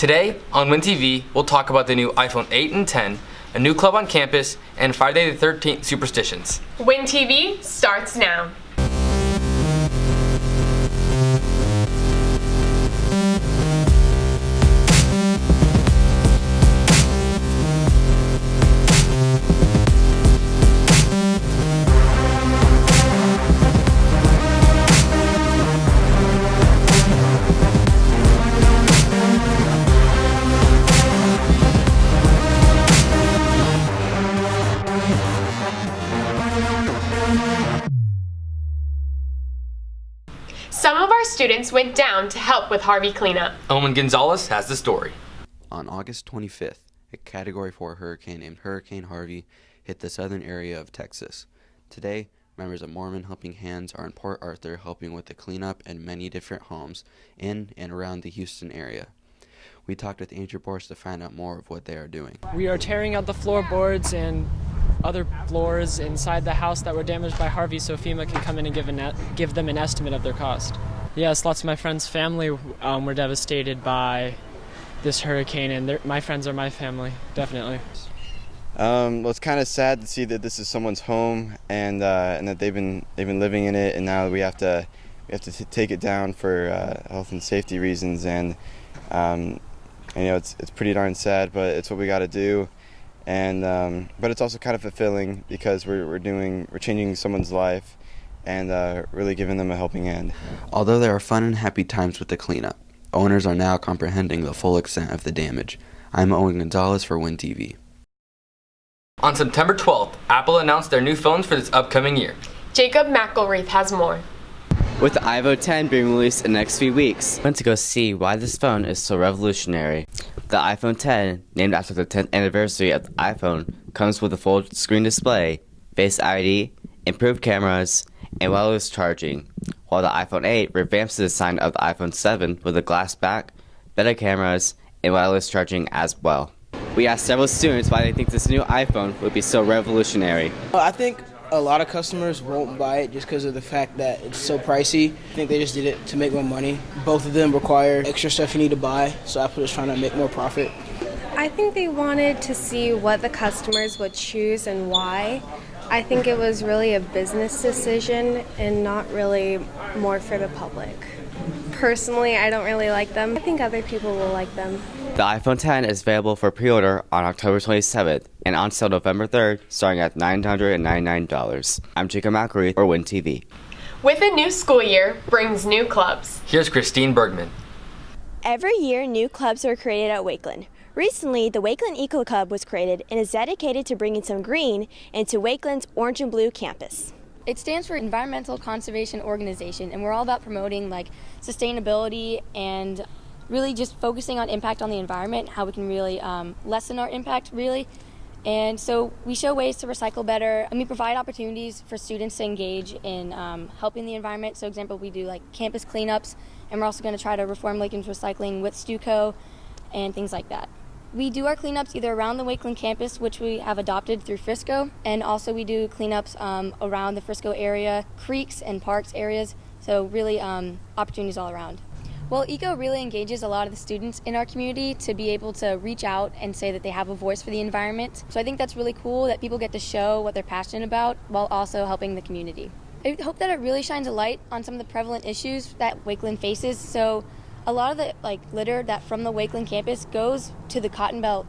Today on Win TV, we'll talk about the new iPhone 8 and 10, a new club on campus, and Friday the 13th superstitions. Win TV starts now. Some of our students went down to help with Harvey cleanup. Owen Gonzalez has the story. On August 25th, a Category 4 hurricane named Hurricane Harvey hit the southern area of Texas. Today, members of Mormon Helping Hands are in Port Arthur helping with the cleanup in many different homes in and around the Houston area. We talked with Andrew Borst to find out more of what they are doing. We are tearing out the floorboards and other floors inside the house that were damaged by Harvey so FEMA can come in and give them an estimate of their cost. Yes, lots of my friends' family were devastated by this hurricane, and my friends are my family, definitely. Well, it's kind of sad to see that this is someone's home and that they've been living in it, and now we have to take it down for health and safety reasons, and it's pretty darn sad, but it's what we got to do. And but it's also kind of fulfilling because we're changing someone's life and really giving them a helping hand. Although there are fun and happy times with the cleanup, owners are now comprehending the full extent of the damage. I'm Owen Gonzalez for Win TV. On September 12th, Apple announced their new phones for this upcoming year. Jacob McElreath has more. With the iPhone 10 being released in the next few weeks, I went to go see why this phone is so revolutionary. The iPhone 10, named after the 10th anniversary of the iPhone, comes with a full screen display, Face ID, improved cameras, and wireless charging, while the iPhone 8 revamps the design of the iPhone 7 with a glass back, better cameras, and wireless charging as well. We asked several students why they think this new iPhone would be so revolutionary. I think a lot of customers won't buy it just because of the fact that it's so pricey. I think they just did it to make more money. Both of them require extra stuff you need to buy, so Apple is trying to make more profit. I think they wanted to see what the customers would choose and why. I think it was really a business decision and not really more for the public. Personally, I don't really like them. I think other people will like them. The iPhone 10 is available for pre-order on October 27th and on sale November 3rd, starting at $999. I'm Jacob McElreath for Win TV. With a new school year brings new clubs. Here's Christine Bergman. Every year, new clubs are created at Wakeland. Recently, the Wakeland Eco Club was created and is dedicated to bringing some green into Wakeland's orange and blue campus. It stands for Environmental Conservation Organization, and we're all about promoting sustainability and really just focusing on impact on the environment, how we can really lessen our impact, really. And so we show ways to recycle better, and we provide opportunities for students to engage in helping the environment. So, example, we do campus cleanups, and we're also going to try to reform Lakeland's recycling with Stuco and things like that. We do our cleanups either around the Wakeland campus, which we have adopted through Frisco, and also we do cleanups around the Frisco area, creeks and parks areas, so really opportunities all around. Well, ECO really engages a lot of the students in our community to be able to reach out and say that they have a voice for the environment. So I think that's really cool that people get to show what they're passionate about while also helping the community. I hope that it really shines a light on some of the prevalent issues that Wakeland faces. So a lot of the litter that from the Wakeland campus goes to the Cotton Belt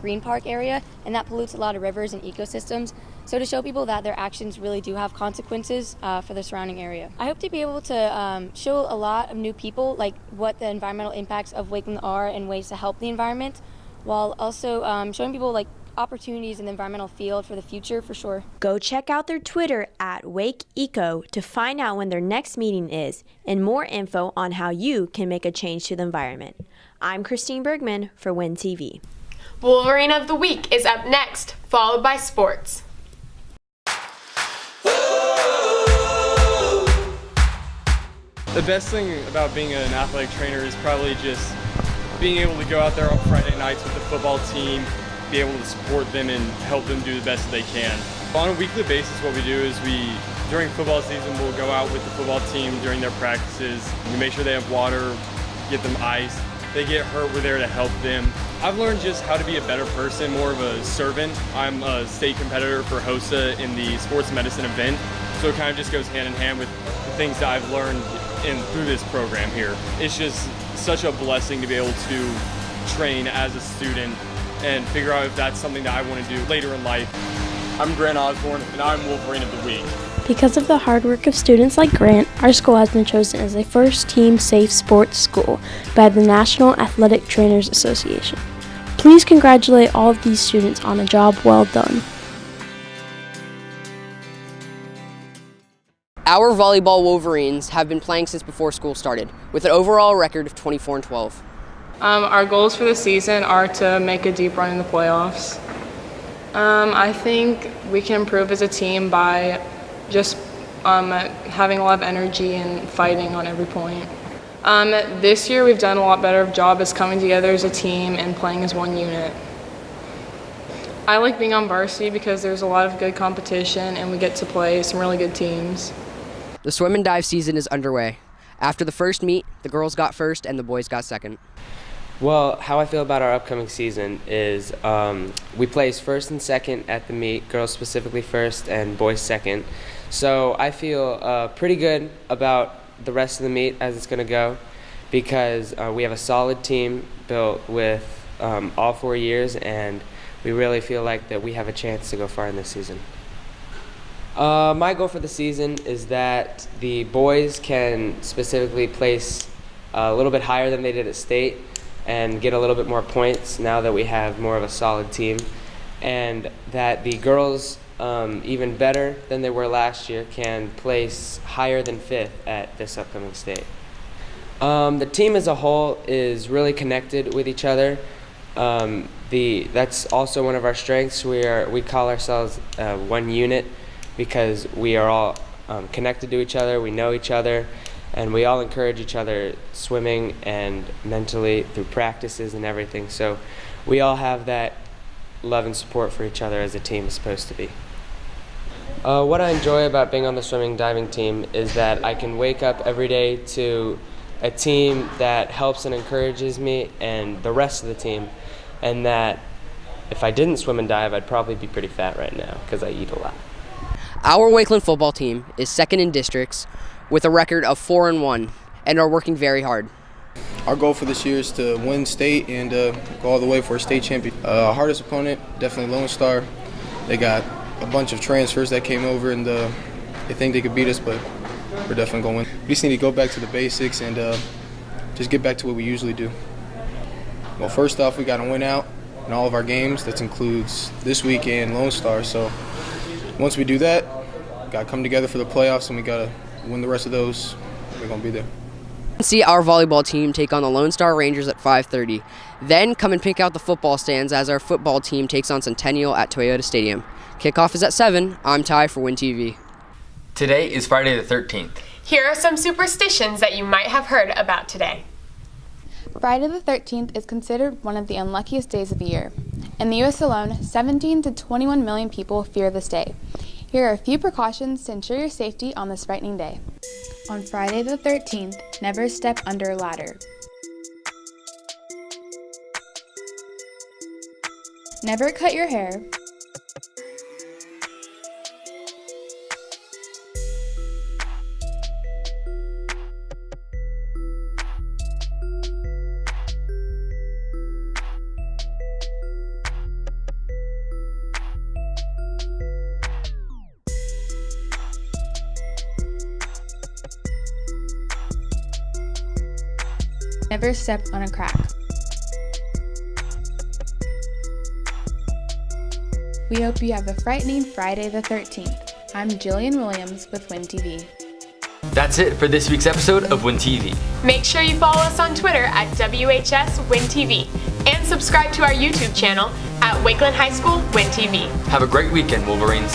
Green Park area, and that pollutes a lot of rivers and ecosystems. So to show people that their actions really do have consequences for the surrounding area. I hope to be able to show a lot of new people what the environmental impacts of Wakeland are and ways to help the environment, while also showing people opportunities in the environmental field for the future, for sure. Go check out their Twitter at Wake Eco to find out when their next meeting is and more info on how you can make a change to the environment. I'm Christine Bergman for Win TV. Wolverine of the Week is up next, followed by sports. The best thing about being an athletic trainer is probably just being able to go out there on Friday nights with the football team, be able to support them and help them do the best that they can. On a weekly basis, what we do is during football season, we'll go out with the football team during their practices. We make sure they have water, get them ice, they get hurt, we're there to help them. I've learned just how to be a better person, more of a servant. I'm a state competitor for HOSA in the sports medicine event, so it kind of just goes hand in hand with the things that I've learned through this program here. It's just such a blessing to be able to train as a student and figure out if that's something that I want to do later in life. I'm Grant Osborne, and I'm Wolverine of the Week. Because of the hard work of students like Grant, our school has been chosen as a first-team safe sports school by the National Athletic Trainers Association. Please congratulate all of these students on a job well done. Our volleyball Wolverines have been playing since before school started, with an overall record of 24-12. Our goals for the season are to make a deep run in the playoffs. I think we can improve as a team by just having a lot of energy and fighting on every point. This year we've done a lot better of job as coming together as a team and playing as one unit. I like being on varsity because there's a lot of good competition and we get to play some really good teams. The swim and dive season is underway. After the first meet, the girls got first and the boys got second. Well, how I feel about our upcoming season is we place first and second at the meet, girls specifically first and boys second. So I feel pretty good about the rest of the meet as it's going to go because we have a solid team built with all 4 years, and we really feel like that we have a chance to go far in this season. My goal for the season is that the boys can specifically place a little bit higher than they did at state and get a little bit more points now that we have more of a solid team, and that the girls, even better than they were last year, can place higher than 5th at this upcoming state. The team as a whole is really connected with each other. That's also one of our strengths. We call ourselves one unit because we are all connected to each other, we know each other, and we all encourage each other swimming and mentally through practices and everything. So we all have that love and support for each other as a team is supposed to be. What I enjoy about being on the swimming diving team is that I can wake up every day to a team that helps and encourages me and the rest of the team, and that if I didn't swim and dive, I'd probably be pretty fat right now because I eat a lot. Our Wakeland football team is second in districts with a record of 4-1 and are working very hard. Our goal for this year is to win state and go all the way for a state champion. Our hardest opponent, definitely Lone Star. They got a bunch of transfers that came over and they think they could beat us, but we're definitely going to win. We just need to go back to the basics and just get back to what we usually do. Well, first off, we got to win out in all of our games. That includes this week and Lone Star. So once we do that, got to come together for the playoffs, and we got to win the rest of those. We're going to be there. See our volleyball team take on the Lone Star Rangers at 5:30. Then come and pick out the football stands as our football team takes on Centennial at Toyota Stadium. Kickoff is at 7. I'm Ty for Win TV. Today is Friday the 13th. Here are some superstitions that you might have heard about today. Friday the 13th is considered one of the unluckiest days of the year. In the U.S. alone, 17 to 21 million people fear this day. Here are a few precautions to ensure your safety on this frightening day. On Friday the 13th, never step under a ladder. Never cut your hair. Never step on a crack. We hope you have a frightening Friday the 13th. I'm Jillian Williams with Win TV. That's it for this week's episode of Win TV. Make sure you follow us on Twitter at WHSWinTV and subscribe to our YouTube channel at Wakeland High School Win TV. Have a great weekend, Wolverines.